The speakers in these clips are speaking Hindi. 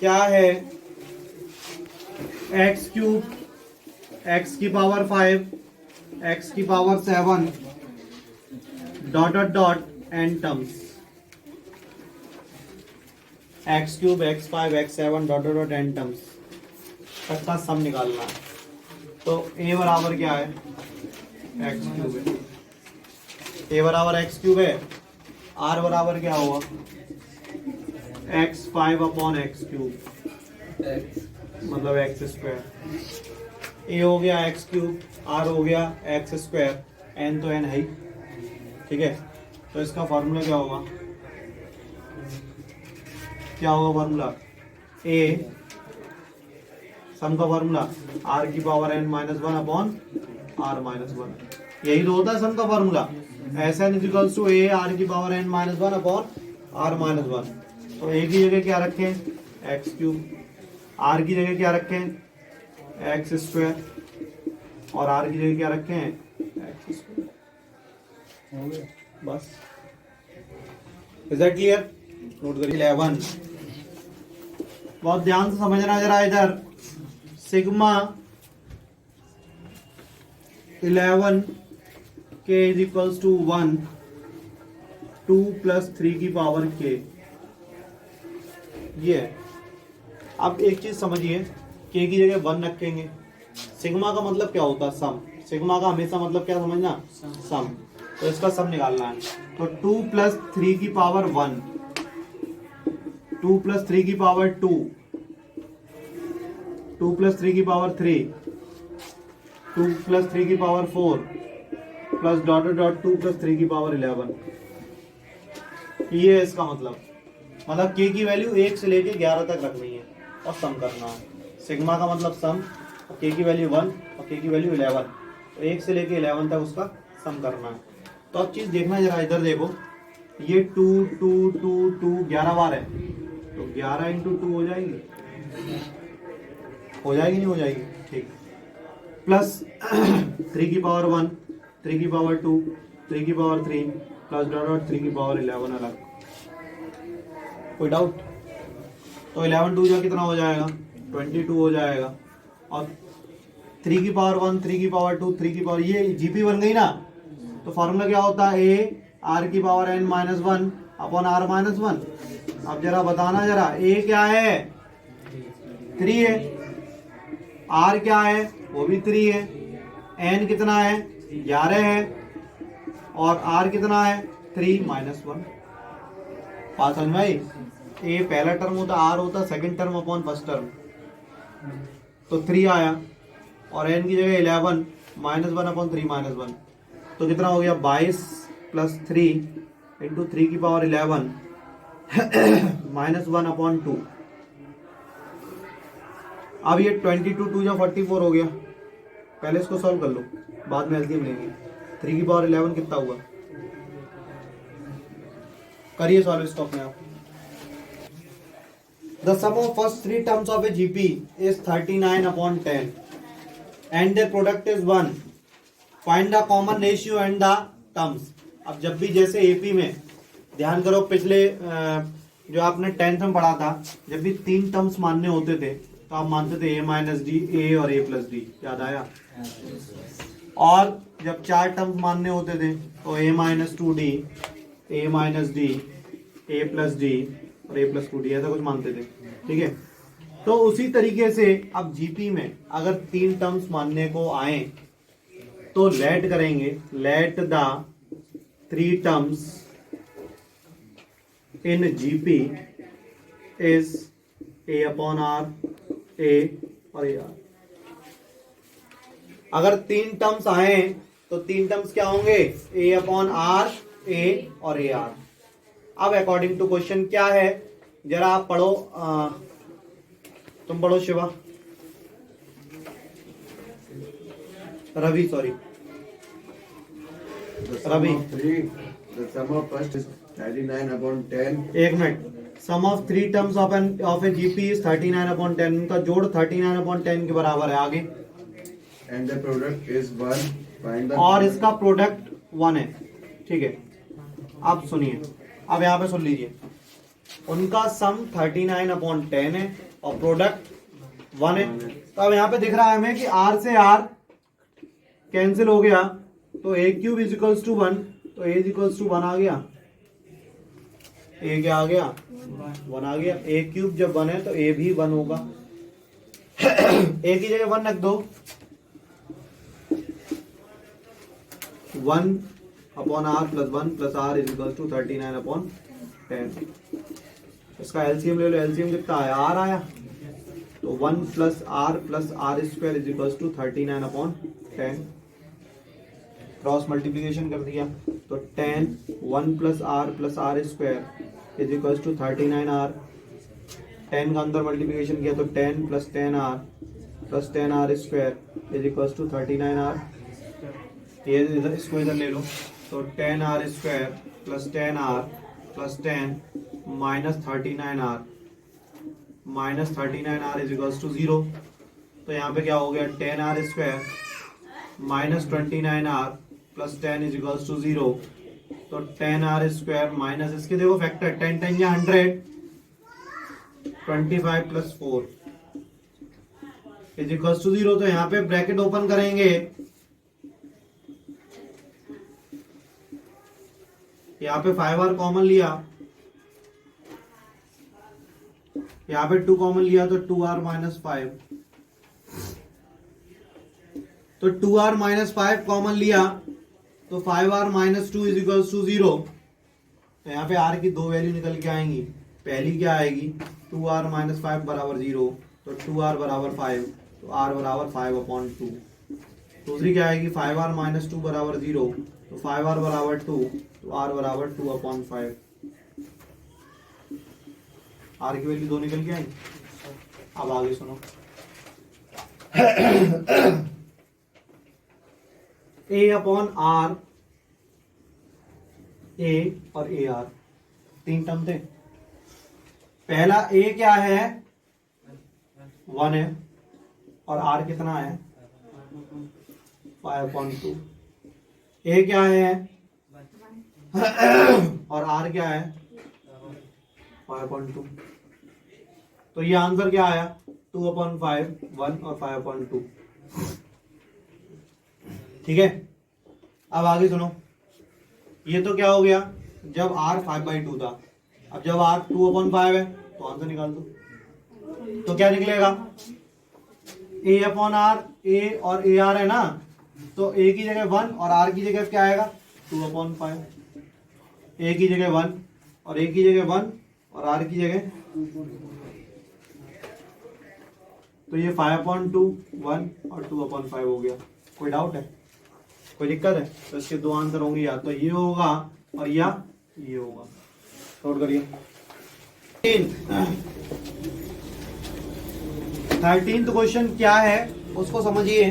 क्या है एक्स क्यूब एक्स की पावर 5 एक्स की power 7 dot dot dot n terms. X cube x 5 x 7 dot dot dot n terms तक का सम निकालना है। तो a बराबर क्या है एक्स क्यूब है, a बराबर एक्स क्यूब है, r बराबर क्या हुआ एक्स 5 अपॉन एक्स क्यूब मतलब एक्स स्क्वायर। ए हो गया एक्स क्यूब, आर हो गया एक्स स्क्वायर, एन तो एन है ही, ठीक है। तो इसका फॉर्मूला क्या होगा, क्या होगा फॉर्मूला, ए सम का फॉर्मूला आर की power n minus one upon r minus one, यही तो होता है सम का formula. S n equals to a r की power n minus one upon r minus one. तो ए की जगह क्या रखें एक्स क्यूब, आर की जगह क्या रखें एक्स स्क्वायर, और आर की जगह क्या रखें एक्स स्क्वायर, हो गया बस। Is that clear? नोट करिए 11, बहुत ध्यान से समझना जरा इधर। सिग्मा 11 के इज इक्वल्स टू 1 2 प्लस 3 की पावर के, ये है। अब एक चीज समझिए, के की जगह 1 रखेंगे, सिग्मा का मतलब क्या होता है सम, सिग्मा का हमेशा मतलब क्या समझना सम, तो इसका सम निकालना है। तो 2 प्लस 3 की पावर 1 2 प्लस 3 की पावर 2 2 प्लस 3 की पावर 3 2 प्लस 3 की power 4 plus dot dot 2 plus 3 की पावर 11, ये है इसका मतलब के की वैल्यू 1 से लेके 11 तक रखनी है और सम करना है। सिग्मा का मतलब सम, के की वैल्यू 1 और के की वैल्यू 11, तो 1 से लेके 11 तक उसका सम करना है। तो अब चीज देखना जरा इधर देखो, ये 2 2 2 2 11 बार है, तो 11 इंटू 2 हो जाएगी, हो जाएगी नहीं हो जाएगी, ठीक। प्लस 3 की पावर 1 3 की पावर 2 3 की पावर 3 प्लस डॉट डॉट 3 की पावर 11 अलग, कोई डाउट? तो 11 2 जा कितना हो जाएगा 22 हो जाएगा, और 3 की पावर 1 3 की पावर 2 3 की पावर, ये जीपी बन गई ना। तो फॉर्मूला क्या होता है, ए आर की power n minus one upon r minus one. अब जरा बताना जरा, ए क्या है 3 है, आर क्या है वो भी 3 है, एन कितना है 11 है, और आर कितना है 3 माइनस 1। बात समझ में आई? ए पहला टर्म होता, आर होता second term upon first term, तो 3 आया, और एन की जगह 11 माइनस 1 अपॉन 3 माइनस 1, तो कितना हो गया 22 प्लस 3 इंटू 3 की पावर 11 माइनस 1 अपॉन 2। अब ये 22 2 या 44 हो गया, पहले इसको सॉल्व कर लो, बाद में एलसीएम लेंगे। 3 की पावर 11 कितना हुआ, करिए सॉल्व इसको अपने आप। The sum of first three terms of a GP is 39 upon 10 and their product is 1. Find the common ratio and the terms. अब जब भी जैसे एपी में ध्यान करो, पिछले जो आपने 10th में पढ़ा था, जब भी 3 टर्म्स मानने होते थे तो आप मानते थे a माइनस डी, ए और a प्लस डी, याद आया? और जब 4 टर्म्स मानने होते थे तो a minus 2d, a minus D, a plus D और a प्लस 2d, ऐसा कुछ मानते थे, ठीक है। तो उसी तरीके से अब जीपी में अगर 3 टर्म्स मानने को आए तो लेट करेंगे, let the 3 terms in GP is a upon r, a और a आर। अगर 3 टर्म्स आए तो 3 टर्म्स क्या होंगे, a अपॉन आर, a और a आर। अब अकॉर्डिंग टू क्वेश्चन क्या है, जरा आप पढ़ो, तुम पढ़ो Shiva, Ravi, sorry Ravi. The sum of first is 39 upon 10. एक minute, sum of 3 terms of a GP is 39 upon 10, उनका जोड़ 39 अपॉन 10 के बराबर है। आगे, And the product is 1. Find the और इसका प्रोडक्ट 1 है, ठीक है। अब सुनिए, अब यहाँ पे सुन लीजिए, उनका सम 39/10 है और प्रोडक्ट 1 है। तो अब यहाँ पे दिख रहा है हमें कि r से r कैंसिल हो गया, तो a cube is equals to 1, तो a इज इक्वल्स टू 1 आ गया। a क्या आ गया? 1 आ गया। a क्यूब जब 1 है तो a भी 1 होगा। a की जगह 1 रख दो, 1/r plus 1 plus r is equals to 39/10। इसका एलसीएम ले लो, एलसीएम कितना आया? r आया, तो 1 plus r square is equals to 39/10। Cross multiplication कर दिया तो 10 1 plus r square is equals to 39r। 10 का अंदर मल्टीप्लीकेशन किया तो 10 plus 10r square is equals to 39r। ये इधर, इसको इधर ले लो, तो 10r square plus 10r plus 10 minus 39r is equals to 0। तो यहाँ पे क्या हो गया? 10r square minus 29r plus 10 is equals to 0। तो 10r स्क्वायर माइनस इसके देखो फैक्टर, 10 10 या 100, 25 प्लस 4 इज इक्वल्स टू 0। तो यहाँ पे ब्रैकेट ओपन करेंगे, यहाँ पे 5r कॉमन लिया, यहाँ पे 2 कॉमन लिया तो 2r माइनस 5, तो 2r माइनस 5 कॉमन लिया तो 5r minus 2 is equals to 0। तो यहाँ पे r की दो वैल्यू निकल के आएंगी। पहली क्या आएगी? 2r माइनस 5 बराबर 0, तो 2r बराबर 5, तो r बराबर 5/2। दूसरी क्या आएगी? 5r माइनस 2 बराबर 0, तो 5r बराबर 2, तो r बराबर 2/5। r की वैल्यू दो निकल के आएंगी। अब आगे सुनो, a/r, a और ar, तीन टर्म थे। पहला a क्या है? 1 है, और r कितना है? 5/2। a क्या है और r क्या है? 5/2। तो ये आंसर क्या आया? 2/5, 1 और 5/2। ठीक है, अब आगे सुनो, ये तो क्या हो गया जब r 5/2 था। अब जब r 2/5 है तो आंसर निकाल दो। तो क्या निकलेगा? a/r, a और ar है ना, तो a की जगह 1 और r की जगह क्या आएगा? 2/5। a की जगह 1 और a की जगह 1 और r की जगह, तो ये 5/2, 1 और 2/5 हो गया। कोई डाउट है? कोई दिक्कत है? तो इसके दो आंसर होंगे, या तो ये होगा और या ये होगा। नोट करिए। 13th क्वेश्चन क्या है उसको समझिए।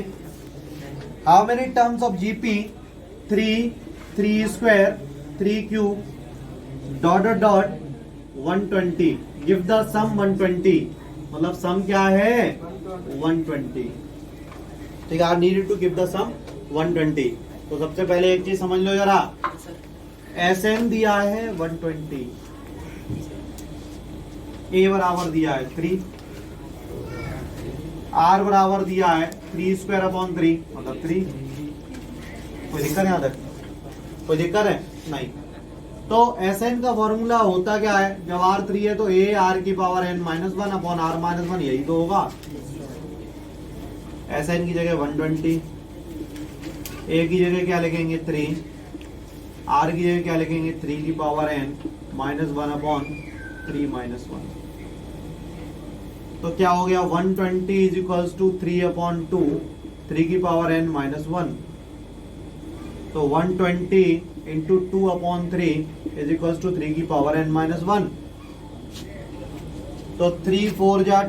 How many terms of GP? 3, 3 square, 3 cube, dot 120। Give the sum 120, मतलब सम क्या है? 120। ठीक है, I needed to give the sum 120। तो सबसे पहले एक चीज समझ लो जरा, SN दिया है 120, A बराबर दिया है 3, R बराबर दिया है 3 स्क्वायर अपॉन 3 मतलब 3। कोई दिक्कत है यहाँ तक? कोई दिक्कत है? नहीं। तो SN का फॉर्मूला होता क्या है? जब R 3 है तो A R की power n minus 1 upon R minus 1, यही तो होगा। SN की जगह 120, A की जगह क्या लिखेंगे? 3, R की जगह क्या लिखेंगे? 3 की power n minus 1 upon 3 minus 1। तो क्या हो गया? 120 इज इक्वल्स टू 3/2, 3 की पावर n माइनस 1। तो 120 इंटू 2/3 इज इक्वल्स टू 3 की पावर n माइनस 1। तो 3 4 जा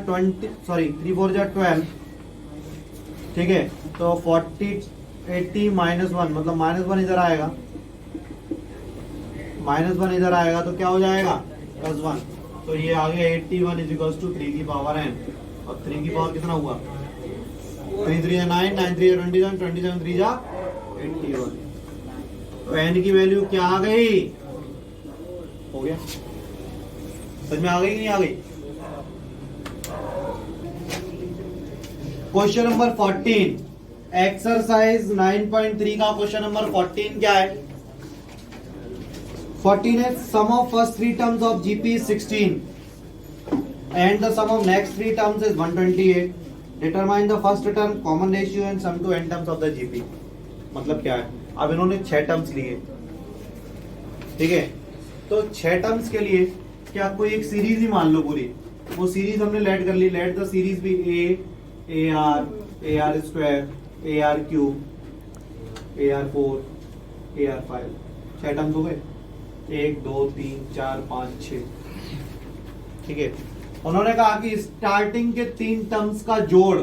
12। ठीक है, तो 80 माइनस 1 मतलब माइनस 1 इधर आएगा, माइनस 1 इधर आएगा तो क्या हो जाएगा? प्लस 1। तो ये आ गया 81 इज इक्वल्स टू 3 की पावर n, और 3 की पावर कितना हुआ? 3 3 9, 9 3 27, 27 3 जा 81। तो n की वैल्यू क्या आ गई? हो गया। समझ में आ गई कि नहीं आ गई? क्वेश्चन नंबर 14, एक्सरसाइज 9.3 का क्वेश्चन नंबर 14 क्या है? 14 है sum of first three terms of GP is 16 and the sum of next three terms is 128. Determine the first term, common ratio and sum to n terms of the GP. मतलब क्या है? अब इन्होंने 6 टर्म्स लिए, ठीक है? तो 6 टर्म्स के लिए क्या कोई एक सीरीज ही मान लो पूरी, वो सीरीज हमने लेट कर ली. लेट द सीरीज भी ए r square, A R cube, A R 4, A R 5. 6 terms हो गए, 1 2 3 4 5 6. ठीक है, उन्होंने कहा कि स्टार्टिंग के 3 टर्म्स का जोड़,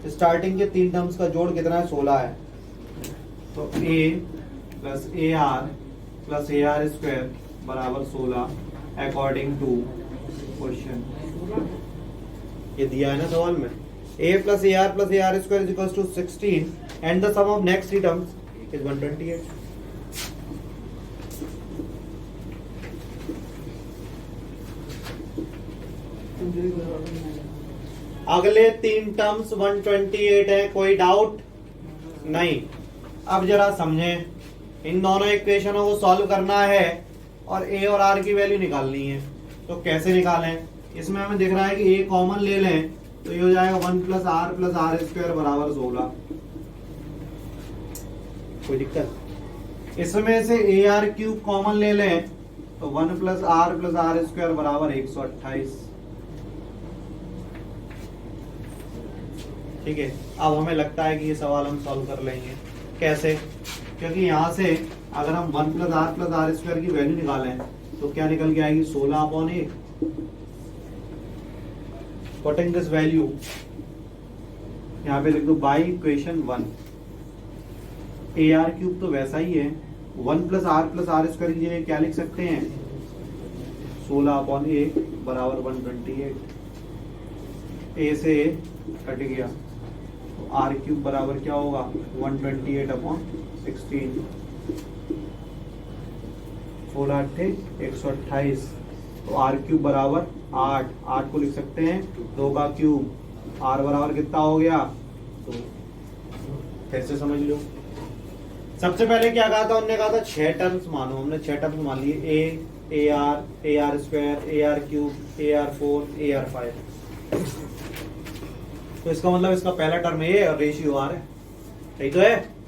स्टार्टिंग के 3 टर्म्स का जोड़ कितना है? 16 है. तो a plus a are plus a r square बराबर 16 अकॉर्डिंग टू क्वेश्चन. ये दिया है ना सवाल में. a plus a r square is equal to 16 and the sum of next three terms is 128. अगले 3 टर्म्स 128 है, कोई डाउट नहीं. अब जरा समझें, इन दोनों इक्वेशनों को सॉल्व करना है और a और r की वैल्यू निकालनी है. तो कैसे निकालें? इसमें हमें दिख रहा है कि a कॉमन ले लें तो ये हो जाएगा 1 प्लस आर स्क्वायर बराबर 16. कोई दिक्कत? इसमें से ए आर क्यूब कॉमन ले लें तो 1 प्लस आर स्क्वायर बराबर 128. ठीक है, अब हमें लगता है कि ये सवाल हम सॉल्व कर लेंगे. कैसे? क्योंकि यहाँ से अगर हम 1 प्लस आर स्क्वायर की वैल्यू निकालें तो क्या निकल के आएगी? 16/8. पुटिंग दिस वैल्यू यहाँ पे लिख दो by equation 1. A R cube तो वैसा ही है, 1 प्लस आर स्क्वायर की जगह क्या लिख सकते हैं? 16/8 बराबर 128. ए से कट गया तो आर क्यूब बराबर क्या होगा? 128/16. 128 तो आर क्यूब बराबर 8 को लिख सकते हैं 2 का क्यूब. आर बराबर कितना हो गया? तो फिर से समझ लो. सबसे पहले क्या कहा था? उन्होंने कहा था 6 टर्म्स मानो. हमने 6 टर्म्स मान लिए, ए r square, A R cube, A R 4, A R 5. तो इसका मतलब इसका पहला टर्म ए और रेशियो आर है. सही तो है?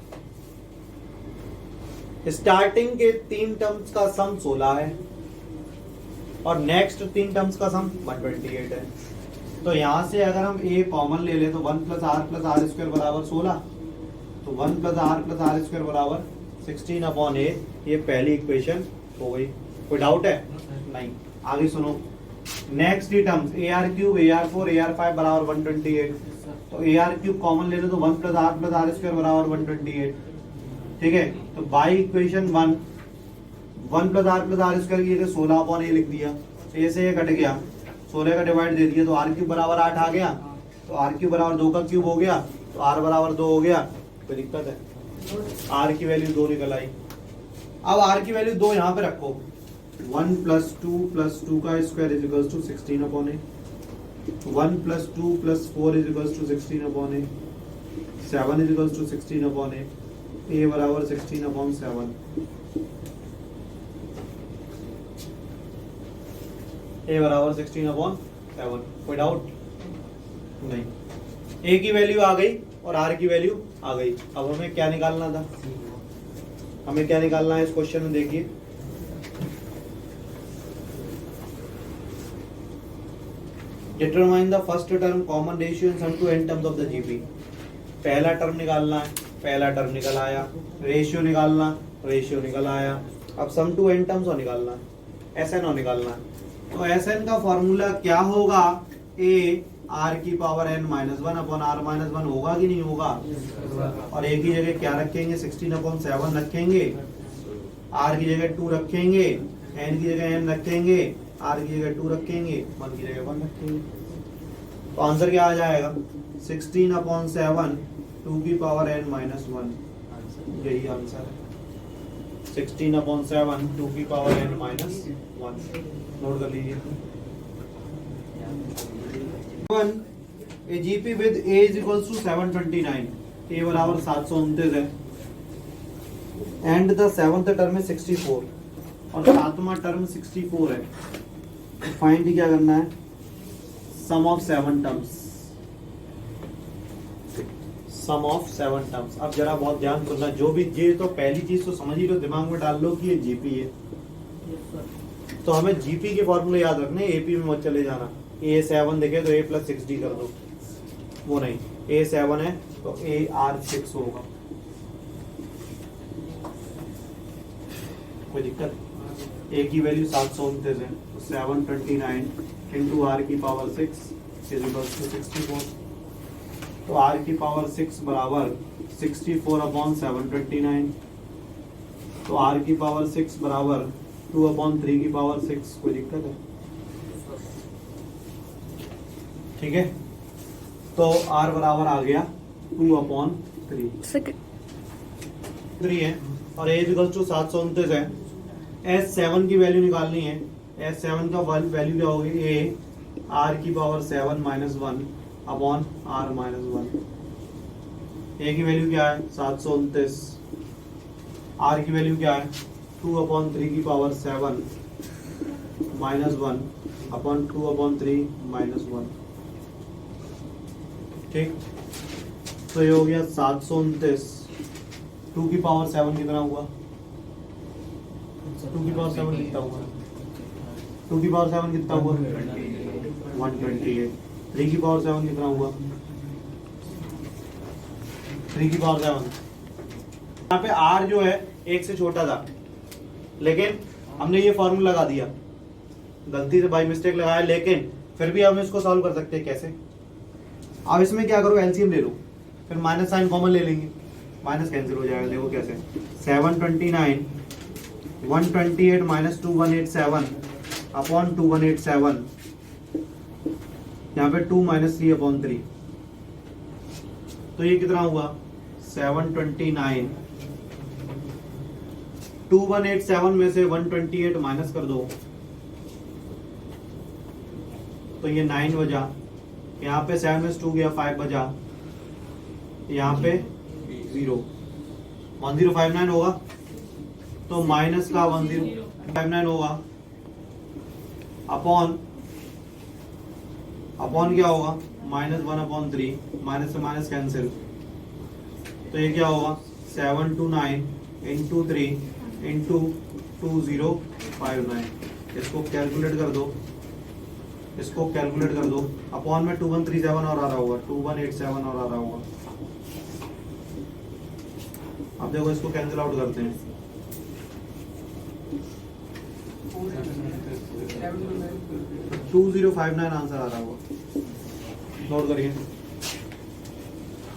स्टार्टिंग के 3 टर्म्स का सम 16 है और नेक्स्ट 3 टर्म्स का सम 128 है. तो यहां से अगर हम a कॉमन ले ले तो 1 प्लस आर स्क्वायर बराबर 16. तो 1 प्लस आर स्क्वायर बराबर 16/8. ये पहली इक्वेशन हो गई. कोई डाउट है? नहीं. आगे सुनो, next 3 terms A R cube, A R 4, A R 5 बराबर 128. तो ए आर क्यूब कॉमन ले लो तो 1 प्लस आर स्क्वायर बराबर 128. ठीक है, तो by equation 1 plus r square की जगह 16/a लिख दिया. ए से ये कट गया, 16 का डिवाइड दे दिया तो आर क्यूब बराबर 8 आ गया. तो आर क्यूब बराबर 2 का क्यूब हो गया तो आर बराबर 2 हो गया. कोई दिक्कत है? आर की वैल्यू 2 निकल आई. अब आर की वैल्यू 2 यहाँ पे रखो. 1 प्लस 2 का square is equal to 16/8. 1 plus 2 plus 4 is equal to 16/8. 7 is equal to 16/8. A बराबर 16/7. ए बराबर 16/7. कोई डाउट नहीं. ए की वैल्यू आ गई और आर की वैल्यू आ गई. अब हमें क्या निकालना था? हमें क्या निकालना है इस क्वेश्चन में? देखिए, determine the first term, common ratio and sum to n terms of the GP. पहला टर्म निकालना है, पहला टर्म निकल आया. रेशियो निकालना, रेशियो निकल आया. अब सम टू n टर्म्स और निकालना, SN और निकालना. तो SN का फॉर्मूला क्या होगा? a r की पावर n माइनस 1/r-1 होगा कि नहीं होगा? और a की जगह क्या रखेंगे? 16/7 रखेंगे. r की जगह 2 रखेंगे, n की जगह n रखेंगे, r की जगह 2 रखेंगे, 1 की जगह 1 रखेंगे. तो आंसर क्या आ जाएगा? 16/7 2 की पावर n माइनस 1. यही आंसर है. 16/7 2 की पावर n माइनस 1. नोट कर लीजिए। One a GP with a is equals to 729, a बराबर 729 है, एंड द सेवंथ टर्म है 64 और सातवां टर्म 64 है। तो फाइंड क्या करना है, sum of 7 terms, sum of 7 terms. अब जरा बहुत ध्यान सुनना, जो भी ये तो पहली चीज तो समझ ही लो, दिमाग में डाल लो कि ये जीपी है, तो हमें जीपी के फॉर्मूले याद रखने, एपी में मत चले जाना। ए 7 देखे तो ए प्लस 6d कर दो, वो नहीं, ए 7 है तो ए आर 6 होगा, कोई दिक्कत? ए की वैल्यू 729 है तो 729 इंटू आर की पावर 6 इज इक्वल टू 64। तो आर की पावर 6 बराबर 64 अपॉन 729, तो आर की पावर 6 बराबर 2 अपॉन 3 की पावर 6। कोई दिक्कत है? ठीक है, तो आर बराबर आ गया 2 अपॉन 3 है, और ए इक्वल टू 729 है। S7 की वैल्यू निकालनी है, S7 का वैल्यू क्या होगी, ए आर की power 7 minus 1 upon r minus 1। A की वैल्यू क्या है 729, आर की वैल्यू क्या है 2 अपॉन 3 की power 7 minus 1 upon 2 upon 3 minus 1। ठीक, तो ये हो गया 729, 2 की पावर 7 कितना हुआ, 2 की पावर 7 कितना हुआ, 2 की पावर 7 कितना हुआ 128। 3 की पावर 7 कितना हुआ, 3 की पावर 7। यहाँ पे r जो है 1 से छोटा था, लेकिन हमने ये फॉर्मूला लगा दिया, गलती से बाई मिस्टेक लगाया, लेकिन फिर भी हम इसको सॉल्व कर सकते हैं। कैसे? अब इसमें क्या करो, एलसीएम ले लो, फिर माइनस साइन कॉमन ले लेंगे, माइनस कैंसिल हो जाएगा। देखो कैसे, 729 128 माइनस 2187 अपॉन 2187, यहाँ पे 2 माइनस 3 अपॉन 3, तो ये कितना हुआ 729। 2187 में से 128 माइनस कर दो तो ये 9 बजा, यहाँ पे 7 में 2 गया 5 बजा, यहाँ पे 0 1059 होगा, तो माइनस का 1059 होगा अपॉन क्या होगा -1 अपॉन 3, माइनस से माइनस कैंसिल, तो ये क्या होगा 729 इंटू 3 इंटू 2059। इसको कैलकुलेट कर दो, इसको कैलकुलेट कर दो, अपॉन में 2137 और आ रहा होगा, 2187 और आ रहा होगा। अब देखो इसको कैंसिल आउट करते हैं, 2059 आंसर आ रहा होगा, नोट करिए।